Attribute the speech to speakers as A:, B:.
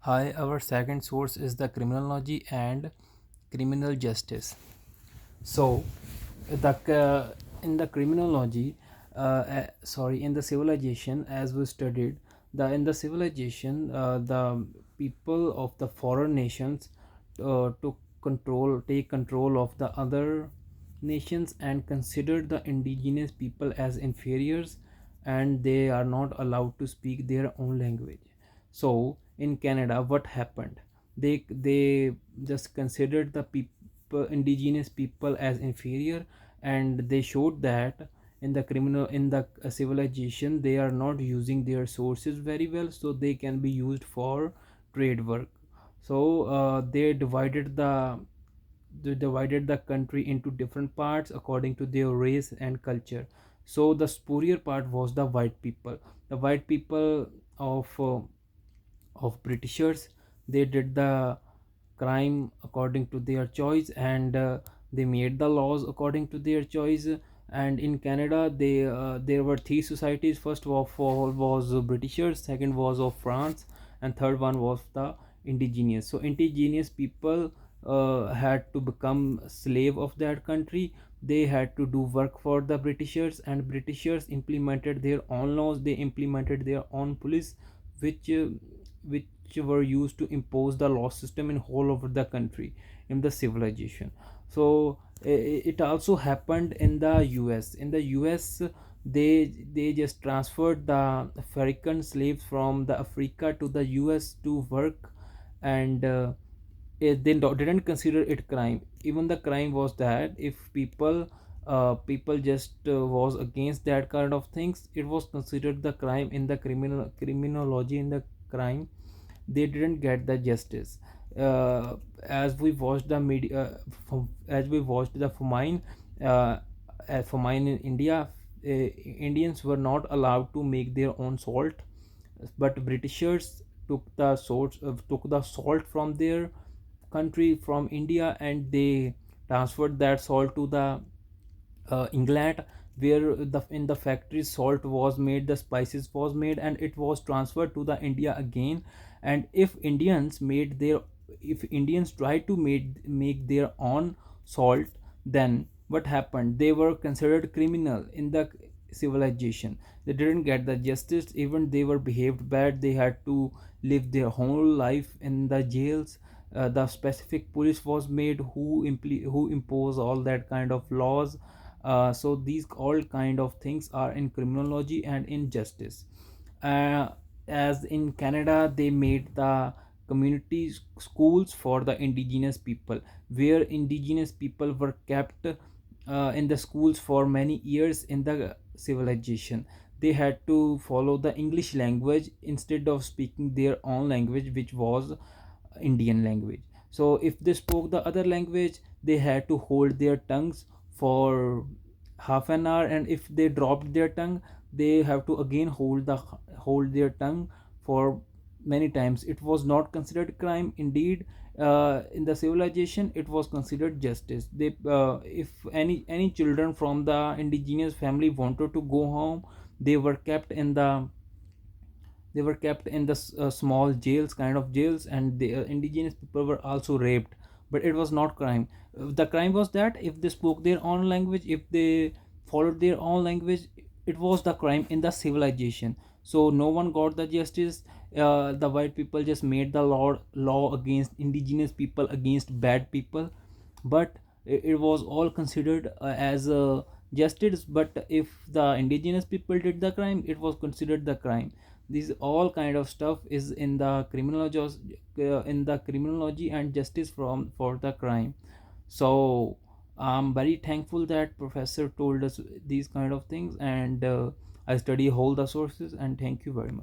A: Hi, our second source is the criminology and criminal justice. So, in the criminology, in the civilization, as we studied, in the civilization, the people of the foreign nations take control of the other nations and considered the indigenous people as inferiors, and they are not allowed to speak their own language. So in Canada, what happened? They just considered the people, indigenous people, as inferior, and they showed that in the civilization they are not using their sources very well, so they can be used for trade work. So they divided the country into different parts according to their race and culture. So the superior part was the white people. The white people of Britishers, they did the crime according to their choice, and they made the laws according to their choice. And in Canada, there were three societies. First of all was Britishers, second was of France, and third one was the indigenous. So indigenous people had to become slave of that country. They had to do work for the Britishers, and Britishers implemented their own laws. They implemented their own police, which uh, which were used to impose the law system in whole over the country in the civilization. So it also happened in the US. In the US, they just transferred the African slaves from the Africa to the US to work, and didn't consider it crime. Even the crime was that if people just was against that kind of things, it was considered the crime in the criminology. In the crime, they didn't get the justice. As we watched the media, as we watched the uh, famine in India, Indians were not allowed to make their own salt, but Britishers took the salt from their country, from India, and they transferred that salt to the England, where the in the factory salt was made, the spices was made, and it was transferred to the India again. And if Indians tried to make their own salt, then what happened? They were considered criminal in the civilization. They didn't get the justice. Even they were behaved bad. They had to live their whole life in the jails. The specific police was made who impose all that kind of laws. So these all kind of things are in criminology and in justice. uh, as in Canada, they made the community schools for the indigenous people, where indigenous people were kept in the schools for many years in the civilization. They had to follow the English language instead of speaking their own language, which was Indian language. So if they spoke the other language, they had to hold their tongues for half an hour, and if they dropped their tongue, they have to again hold their tongue for many times. It was not considered crime. Indeed, in the civilization, it was considered justice. They If any children from the indigenous family wanted to go home, they were kept in the small jails, kind of jails, and the indigenous people were also raped. But it was not crime. The crime was that if they spoke their own language, if they followed their own language, it was the crime in the civilization. So no one got the justice. The white people just made the law against indigenous people, against bad people. But it was all considered as justice. But if the indigenous people did the crime, it was considered the crime. These all kind of stuff is in the criminology and justice from for the crime. So I'm very thankful that professor told us these kind of things, and I study all the sources, and thank you very much.